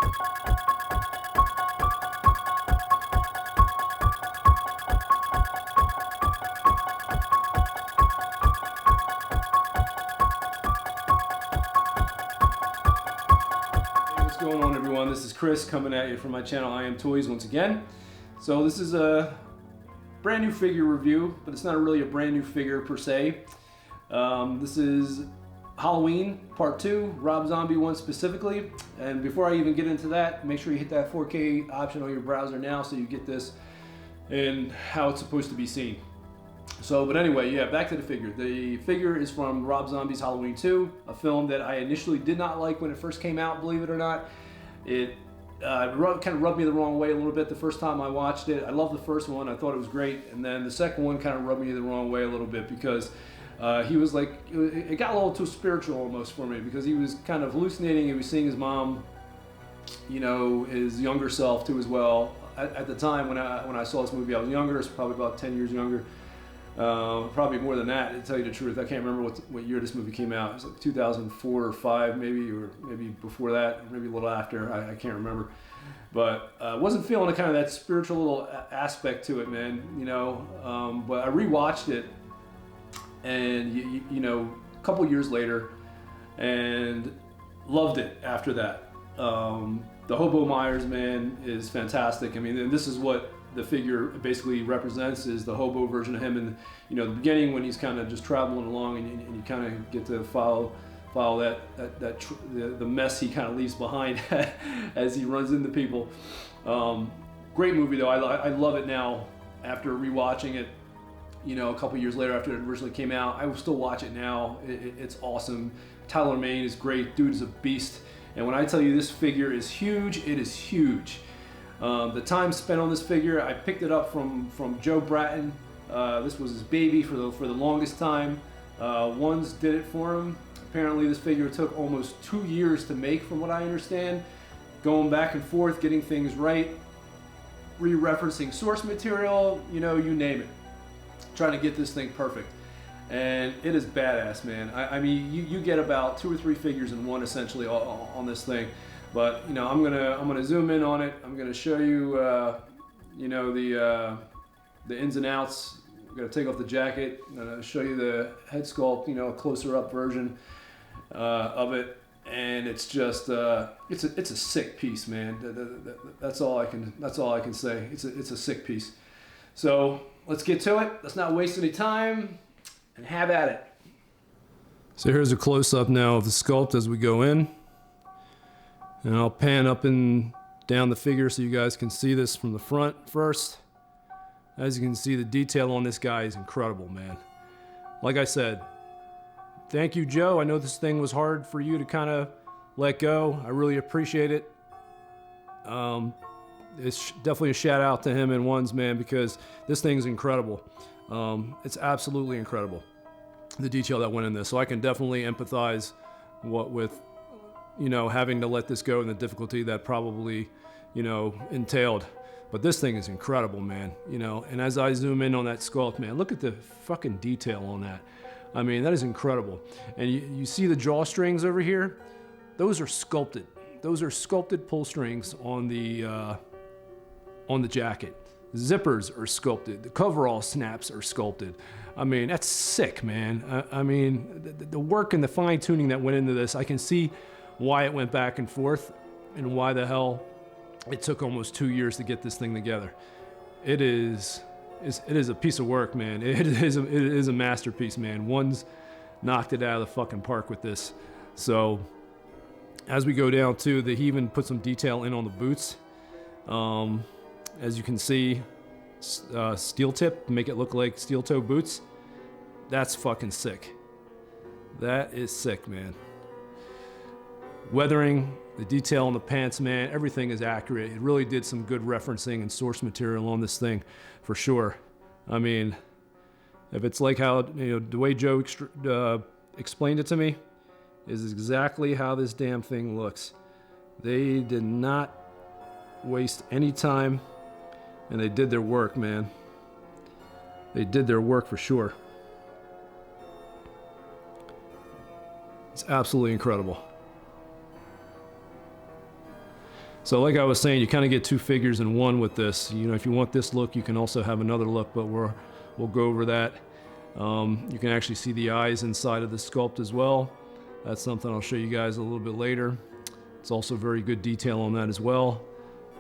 What's going on, everyone? This is Chris coming at you from my channel I Am Toys once again. So this is a brand new figure review, but it's not really a brand new figure per se. This is Halloween Part 2, Rob Zombie one specifically. And before I even get into that, make sure you hit that 4K option on your browser now so you get this and how it's supposed to be seen. So, but anyway, yeah, back to the figure. The figure is from Rob Zombie's Halloween 2, a film that I initially did not like when it first came out, believe it or not. It kind of rubbed me the wrong way a little bit the first time I watched it. I loved the first one, I thought it was great, and then the second one kind of rubbed me the wrong way a little bit because he was like, it got a little too spiritual almost for me because he was kind of hallucinating. He was seeing his mom, you know, his younger self too as well. At the time when I saw this movie, I was younger, so probably about 10 years younger. Probably more than that, to tell you the truth. I can't remember what year this movie came out. It was like 2004 or 5 maybe, or maybe before that, maybe a little after. I can't remember. But wasn't feeling kind of that spiritual little aspect to it, man. You know, but I rewatched it, and you know, a couple years later, and loved it after that. The Hobo Myers, man, is fantastic. I mean, this is what the figure basically represents, is the hobo version of him. And you know, the beginning when he's kind of just traveling along, and you kind of get to follow the mess he kind of leaves behind as he runs into people. Great movie though. I love it now after rewatching it. You know, a couple years later after it originally came out, I will still watch it now. It's awesome. Tyler Mane is great. Dude is a beast. And when I tell you this figure is huge, it is huge. The time spent on this figure, I picked it up from Joe Bratton. This was his baby for the longest time. Ones did it for him. Apparently this figure took almost 2 years to make, from what I understand. Going back and forth, getting things right, re-referencing source material, you know, you name it. Trying to get this thing perfect. And it is badass, man. I mean, you get about 2 or 3 figures in one essentially on this thing. But you know, I'm gonna zoom in on it. I'm gonna show you, you know, the ins and outs. I'm gonna take off the jacket. I'm gonna show you the head sculpt. You know, a closer up version of it, and it's just it's a sick piece, man. That's all I can say. It's a sick piece. So let's get to it. Let's not waste any time and have at it. So here's a close up now of the sculpt as we go in. And I'll pan up and down the figure so you guys can see this from the front first. As you can see, the detail on this guy is incredible, man. Like I said, thank you, Joe. I know this thing was hard for you to kind of let go. I really appreciate it. It's definitely a shout out to him and Ones, man, because this thing's incredible. It's absolutely incredible, the detail that went in this. So I can definitely empathize with, you know, having to let this go and the difficulty that probably, you know, entailed. But this thing is incredible, man, you know. And as I zoom in on that sculpt, man, look at the fucking detail on that. I mean, that is incredible. And you see the drawstrings over here? Those are sculpted. Those are sculpted pull strings on the jacket. The zippers are sculpted. The coverall snaps are sculpted. I mean, that's sick, man. I mean, the work and the fine tuning that went into this, I can see why it went back and forth and why the hell it took almost 2 years to get this thing together. It is a piece of work, man. It is a masterpiece, man. One's knocked it out of the fucking park with this. So as we go down too, he even put some detail in on the boots. As you can see, steel tip, make it look like steel toe boots. That's fucking sick. That is sick, man. Weathering, the detail on the pants, man, everything is accurate. It really did some good referencing and source material on this thing, for sure. I mean, if it's like how, you know, the way Joe explained it to me, is exactly how this damn thing looks. They did not waste any time, and they did their work, man. They did their work for sure. It's absolutely incredible. So like I was saying, you kind of get two figures in one with this. You know, if you want this look, you can also have another look, but we'll go over that. You can actually see the eyes inside of the sculpt as well. That's something I'll show you guys a little bit later. It's also very good detail on that as well.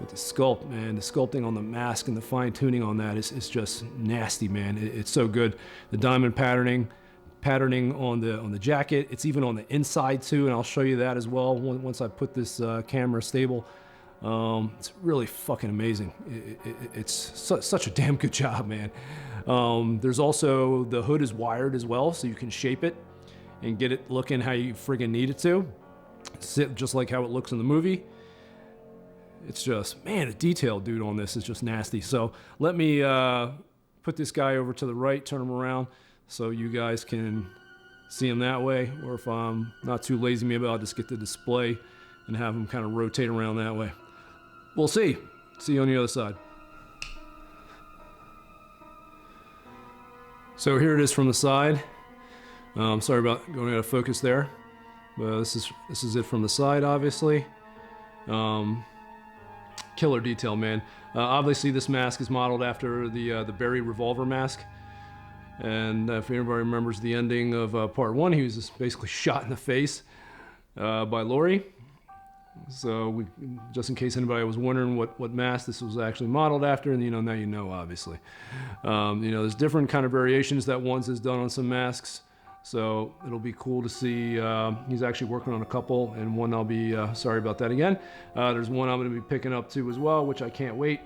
With the sculpt, man, the sculpting on the mask and the fine tuning on that is just nasty, man. It's so good. The diamond patterning on the jacket. It's even on the inside too, and I'll show you that as well once I put this camera stable. It's really fucking amazing. It's such a damn good job, man. There's also, the hood is wired as well, so you can shape it and get it looking how you friggin' need it to. Sit just like how it looks in the movie. It's just, man, the detail, dude, on this is just nasty. So let me put this guy over to the right, turn him around so you guys can see him that way. Or if I'm not too lazy, maybe I'll just get the display and have him kind of rotate around that way. We'll see. See you on the other side. So here it is from the side. Sorry about going out of focus there. But this is it from the side, obviously. Killer detail, man. Obviously, this mask is modeled after the Barry revolver mask. And if anybody remembers the ending of part 1, he was just basically shot in the face by Laurie. So just in case anybody was wondering what mask this was actually modeled after, and now you know, obviously. There's different kind of variations that Ones has done on some masks. So it'll be cool to see. He's actually working on a couple, and one I'll be, sorry about that again. There's one I'm going to be picking up too as well, which I can't wait.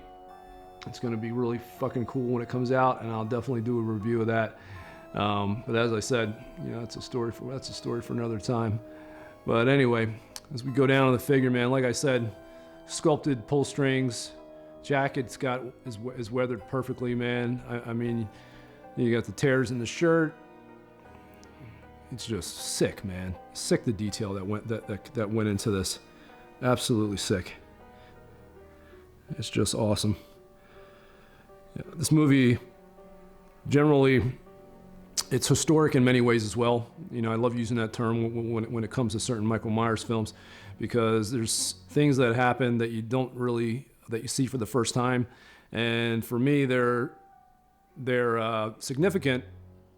It's going to be really fucking cool when it comes out, and I'll definitely do a review of that. But as I said, that's a story for another time. But anyway, as we go down on the figure, man, like I said, sculpted pull strings, jacket's is weathered perfectly, man. I mean, you got the tears in the shirt. It's just sick, man. Sick, the detail that went into this. Absolutely sick. It's just awesome. Yeah, this movie, generally, it's historic in many ways as well. I love using that term when it comes to certain Michael Myers films, because there's things that happen that that you see for the first time, and for me, they're significant.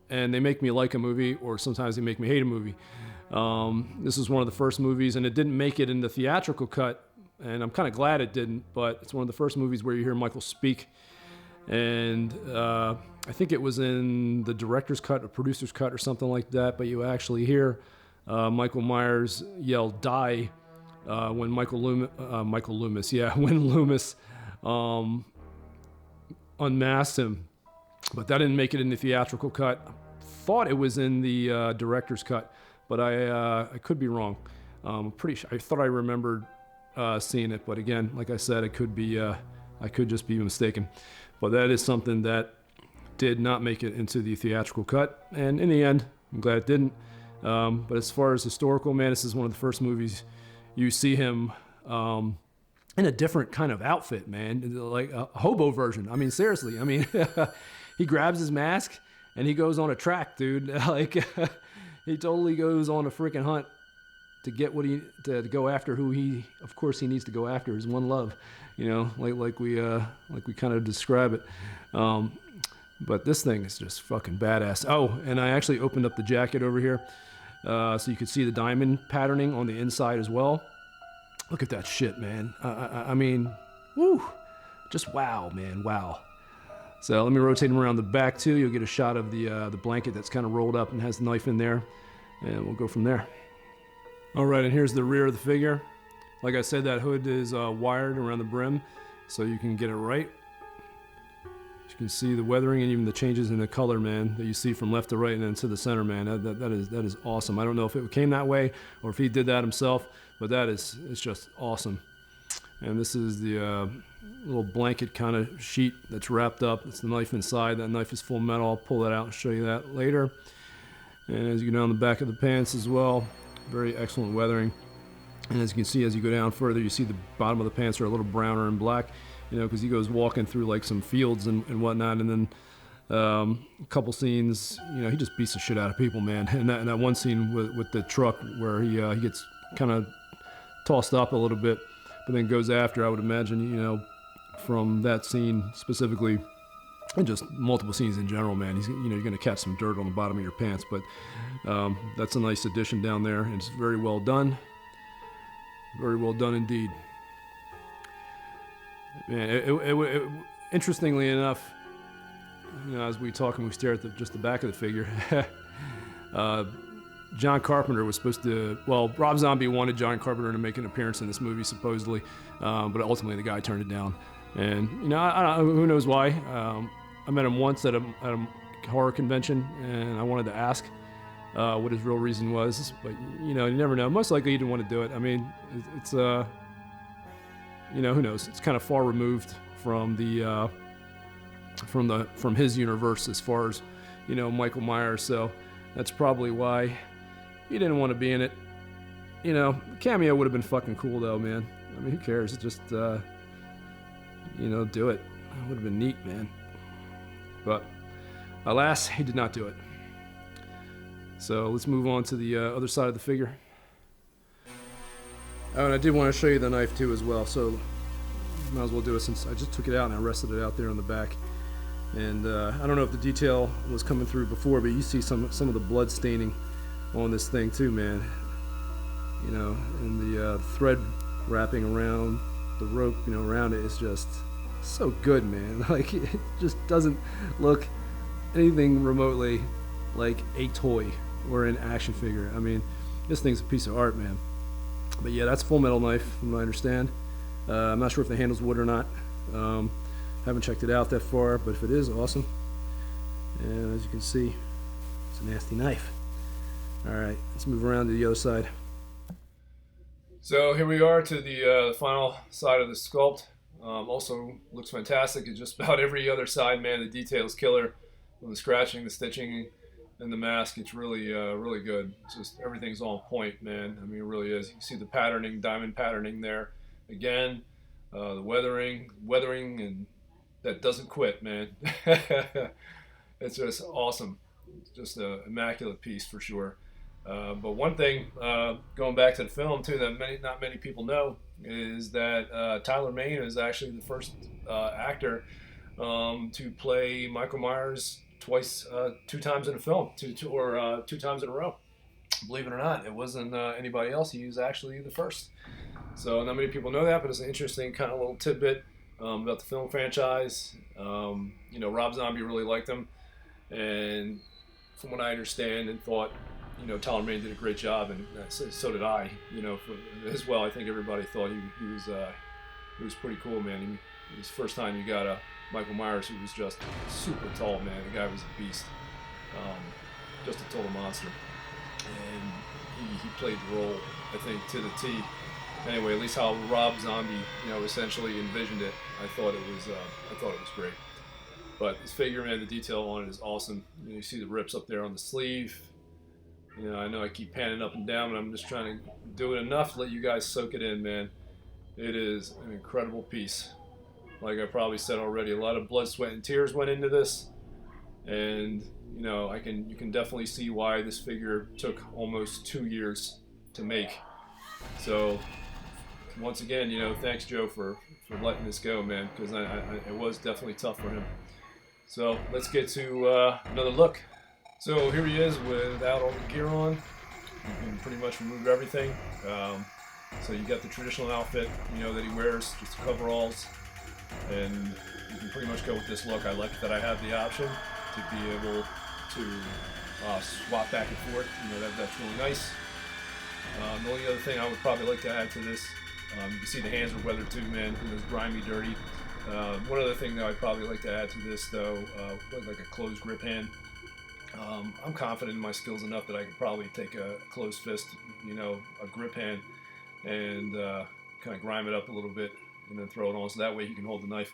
And they make me like a movie, or sometimes they make me hate a movie. This is one of the first movies, and it didn't make it in the theatrical cut, and I'm kind of glad it didn't, but it's one of the first movies where you hear Michael speak. And I think it was in the director's cut or producer's cut or something like that, but you actually hear Michael Myers yell "die" when when Loomis unmasked him. But that didn't make it in the theatrical cut. Thought it was in the director's cut, but I could be wrong. I'm pretty sure. I thought I remembered seeing it, but again, like I said, I could just be mistaken. But that is something that did not make it into the theatrical cut, and in the end, I'm glad it didn't. But as far as historical, man, this is one of the first movies you see him in a different kind of outfit, man, like a hobo version. I mean, seriously. I mean. He grabs his mask and he goes on a track, dude. Like he totally goes on a freaking hunt to get to go after who of course he needs to go after, his one love, like we kind of describe it. But this thing is just fucking badass. Oh, and I actually opened up the jacket over here, so you could see the diamond patterning on the inside as well. Look at that shit, man. I mean, woo, just wow, man, wow. So let me rotate him around the back too. You'll get a shot of the blanket that's kind of rolled up and has the knife in there, and we'll go from there. All right, and here's the rear of the figure. Like I said, that hood is wired around the brim, so you can get it right. You can see the weathering and even the changes in the color, man, that you see from left to right and then to the center, man. That is awesome. I don't know if it came that way or if he did that himself, but it's just awesome. And this is the little blanket kind of sheet that's wrapped up. It's the knife inside. That knife is full metal. I'll pull that out and show you that later. And as you go down the back of the pants as well, very excellent weathering. And as you can see, as you go down further, you see the bottom of the pants are a little browner and black, because he goes walking through like some fields and whatnot. And then a couple scenes, he just beats the shit out of people, man. And that one scene with the truck where he gets kind of tossed up a little bit but then goes after, I would imagine, from that scene specifically, and just multiple scenes in general, man. You're going to catch some dirt on the bottom of your pants, but that's a nice addition down there, and it's very well done. Very well done indeed. Man, it interestingly enough, as we talk and we stare at just the back of the figure, John Carpenter was supposed to, Rob Zombie wanted John Carpenter to make an appearance in this movie, supposedly, but ultimately the guy turned it down. And, I don't, who knows why. I met him once at a horror convention, and I wanted to ask what his real reason was, but, you never know. Most likely he didn't want to do it. I mean, it's who knows? It's kind of far removed from from his universe as far as, Michael Myers, so that's probably why he didn't want to be in it. Cameo would have been fucking cool though, man. I mean, who cares? Just, do it. It would have been neat, man. But alas, he did not do it. So let's move on to the other side of the figure. Oh, and I did want to show you the knife too as well, so might as well do it since I just took it out and I rested it out there on the back. And I don't know if the detail was coming through before, but you see some of the blood staining on this thing too, man. And the thread wrapping around the rope, around it is just so good, man. Like, it just doesn't look anything remotely like a toy or an action figure. I mean, this thing's a piece of art, man. But yeah, that's Full Metal knife, from what I understand. I'm not sure if the handle's wood or not. Haven't checked it out that far, but if it is, awesome. And as you can see, it's a nasty knife. Alright, let's move around to the other side. So here we are to the final side of the sculpt. Also looks fantastic in just about every other side, man. The detail's killer. From the scratching, the stitching, and the mask, it's really really good. It's just everything's on point, man. I mean, it really is. You can see the patterning, diamond patterning there. Again, the weathering, and that doesn't quit, man. It's just awesome. It's just an immaculate piece for sure. But one thing, going back to the film too, that not many people know, is that Tyler Mane is actually the first actor to play Michael Myers twice, 2 times in a film, two times in a row. Believe it or not, it wasn't anybody else. He was actually the first. So not many people know that, but it's an interesting kind of little tidbit about the film franchise. Rob Zombie really liked him, and from what I understand and thought, Tyler Mane did a great job, and so did I. As well. I think everybody thought he was pretty cool, man. It was the first time you got a Michael Myers who was just super tall, man. The guy was a beast, just a total monster, and he played the role, I think, to the T. Anyway, at least how Rob Zombie, essentially envisioned it, I thought it was great. But this figure, man, the detail on it is awesome. You see the rips up there on the sleeve. I know I keep panning up and down, but I'm just trying to do it enough to let you guys soak it in, man. It is an incredible piece. Like I probably said already, a lot of blood, sweat, and tears went into this, and you can definitely see why this figure took almost 2 years to make. So once again, thanks Joe for letting this go, man, because it was definitely tough for him. So let's get to another look. So here he is without all the gear on. You can pretty much remove everything. So you got the traditional outfit, that he wears, just the coveralls, and you can pretty much go with this look. I like that I have the option to be able to swap back and forth. That's really nice. The only other thing I would probably like to add to this, you can see the hands are weathered too, man. It was grimy, dirty. One other thing that I'd probably like to add to this, though, like a closed grip hand. I'm confident in my skills enough that I could probably take a closed fist, a grip hand, and kind of grime it up a little bit, and then throw it on, so that way you can hold the knife.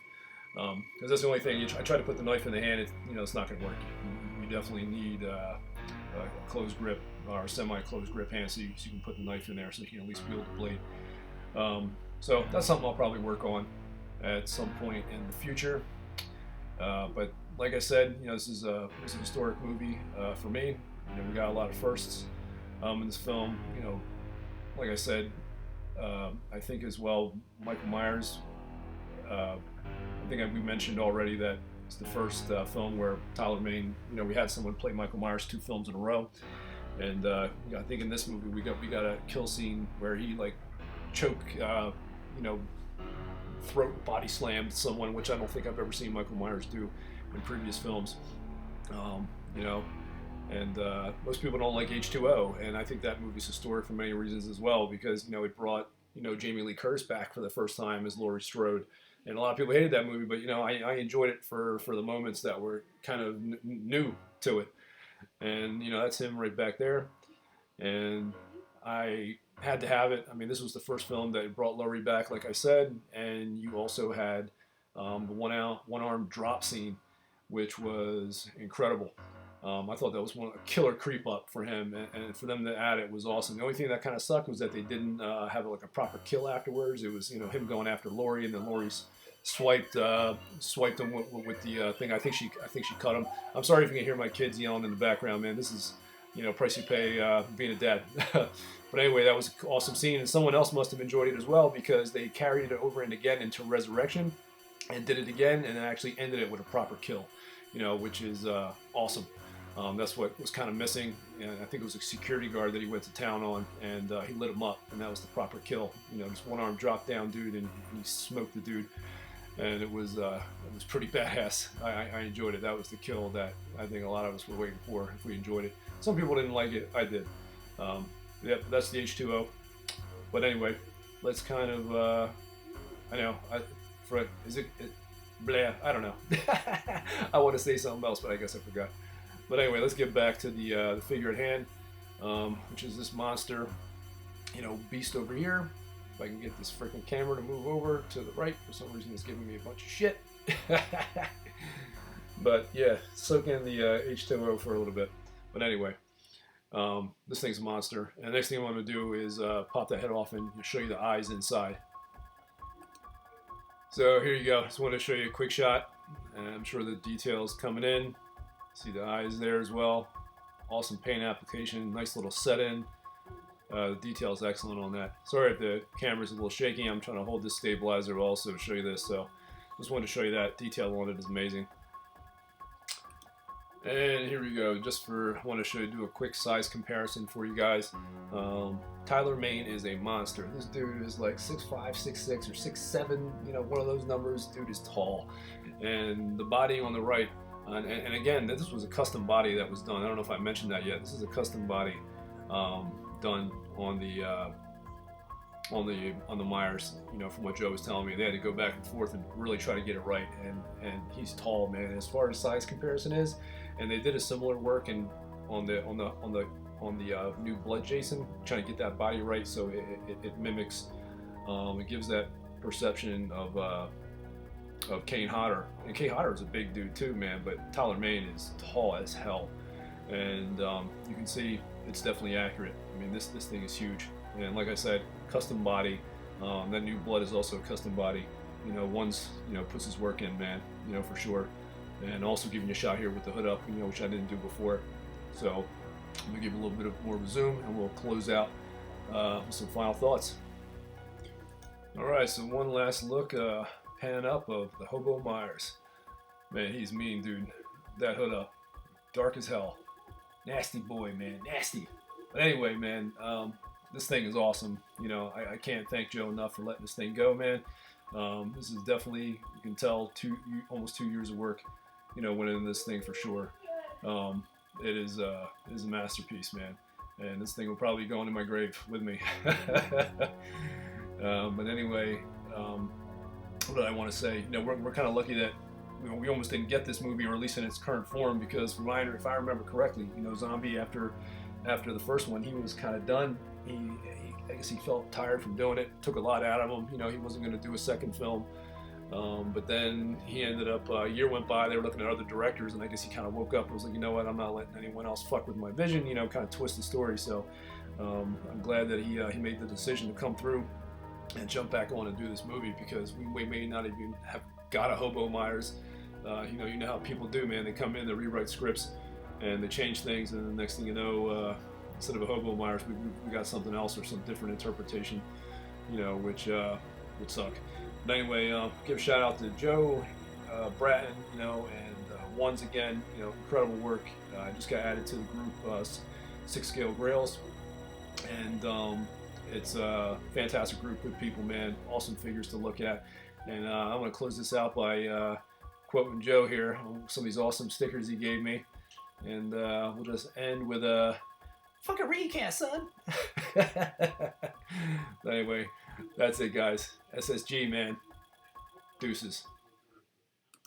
Because that's the only thing. I try to put the knife in the hand. It's not going to work. You definitely need a closed grip or semi-closed grip hand, so you can put the knife in there, so you can at least wield the blade. So that's something I'll probably work on at some point in the future. But like I said, this is a historic movie for me. We got a lot of firsts in this film. Like I said, I think as well, Michael Myers. I think we mentioned already that it's the first film where Tyler Mane, we had someone play Michael Myers 2 films in a row, and I think in this movie we got a kill scene where he like choke, throat body slammed someone, which I don't think I've ever seen Michael Myers do in previous films. You know, and most people don't like H2O, and I think that movie's historic for many reasons as well, because it brought Jamie Lee Curtis back for the first time as Laurie Strode, and a lot of people hated that movie, but I enjoyed it for the moments that were kind of new to it, and that's him right back there, and I had to have it. I mean, this was the first film that brought Laurie back, like I said, and you also had the one-arm drop scene, which was incredible. I thought that was a killer creep up for him, and for them to add it was awesome. The only thing that kind of sucked was that they didn't have like a proper kill afterwards. It was him going after Laurie, and then Laurie's swiped him with the thing. I think she cut him. I'm sorry if you can hear my kids yelling in the background, man. This is price you pay being a dad. But anyway, that was an awesome scene, and someone else must have enjoyed it as well, because they carried it over and again into Resurrection, and did it again, and actually ended it with a proper kill, which is awesome. That's what was kind of missing, and I think it was a security guard that he went to town on, and he lit him up, and that was the proper kill. This one-arm drop down dude, and he smoked the dude, and it was pretty badass. I enjoyed it. That was the kill that I think a lot of us were waiting for if we enjoyed it. Some people didn't like it. I did. Yep, that's the H2O. But anyway, let's kind of I know blah, I don't know. I want to say something else, but I guess I forgot. But anyway, let's get back to the figure at hand, which is this monster, beast over here. If I can get this freaking camera to move over to the right, for some reason it's giving me a bunch of shit. But yeah, soak in the H2O for a little bit. But anyway, this thing's a monster. And the next thing I want to do is pop that head off and show you the eyes inside. So here you go. Just want to show you a quick shot, and I'm sure the details coming in. See the eyes there as well. Awesome paint application, nice little set in. The detail is excellent on that. Sorry if the camera's a little shaky. I'm trying to hold this stabilizer also to show you this. So just wanted to show you that. Detail on it is amazing. And here we go. I want to show you, do a quick size comparison for you guys. Tyler Mane is a monster. This dude is like 6'5", 6'6", or 6'7", one of those numbers. Dude is tall. And the body on the right, and again, this was a custom body that was done. I don't know if I mentioned that yet. This is a custom body done on the Myers. From what Joe was telling me, they had to go back and forth and really try to get it right. And he's tall, man. As far as size comparison is, and they did a similar work on the new Blood Jason, trying to get that body right so it mimics. It gives that perception of Kane Hodder, and Kane Hodder is a big dude too, man. But Tyler Mane is tall as hell, and you can see it's definitely accurate. I mean, this thing is huge, and like I said, custom body. That new Blood is also a custom body. One's puts his work in, man. For sure, and also giving you a shot here with the hood up, which I didn't do before. So I'm gonna give a little bit more of a zoom, and we'll close out with some final thoughts. All right, so one last look. Pan up of the Hobo Myers. Man, he's mean, dude. That hood up. Dark as hell. Nasty boy, man. Nasty. But anyway, man, this thing is awesome. I can't thank Joe enough for letting this thing go, man. This is definitely, you can tell, almost 2 years of work, went into this thing for sure. It is a masterpiece, man. And this thing will probably go into my grave with me. But anyway, what did I want to say? We're kind of lucky that we almost didn't get this movie, or at least in its current form, because if I remember correctly, Zombie after the first one, he was kind of done. I guess he felt tired from doing it. Took a lot out of him. He wasn't going to do a second film. But then he ended up, a year went by, they were looking at other directors, and I guess he kind of woke up and was like, you know what, I'm not letting anyone else fuck with my vision, kind of twist the story. So I'm glad that he made the decision to come through and jump back on and do this movie, because we may not even have got a Hobo Myers. You know how people do, man. They come in, they rewrite scripts, and they change things, and the next thing you know, instead of a Hobo Myers, we got something else, or some different interpretation, which would suck. But anyway, give a shout out to Joe, Bratton, and Ones again, incredible work. I just got added to the group, 6 Scale Grails, and it's a fantastic group, good people, man, awesome figures to look at. And I'm going to close this out by quoting Joe here, some of these awesome stickers he gave me, and we'll just end with a fucking recast, son. Anyway, that's it, guys. SSG, man. Deuces.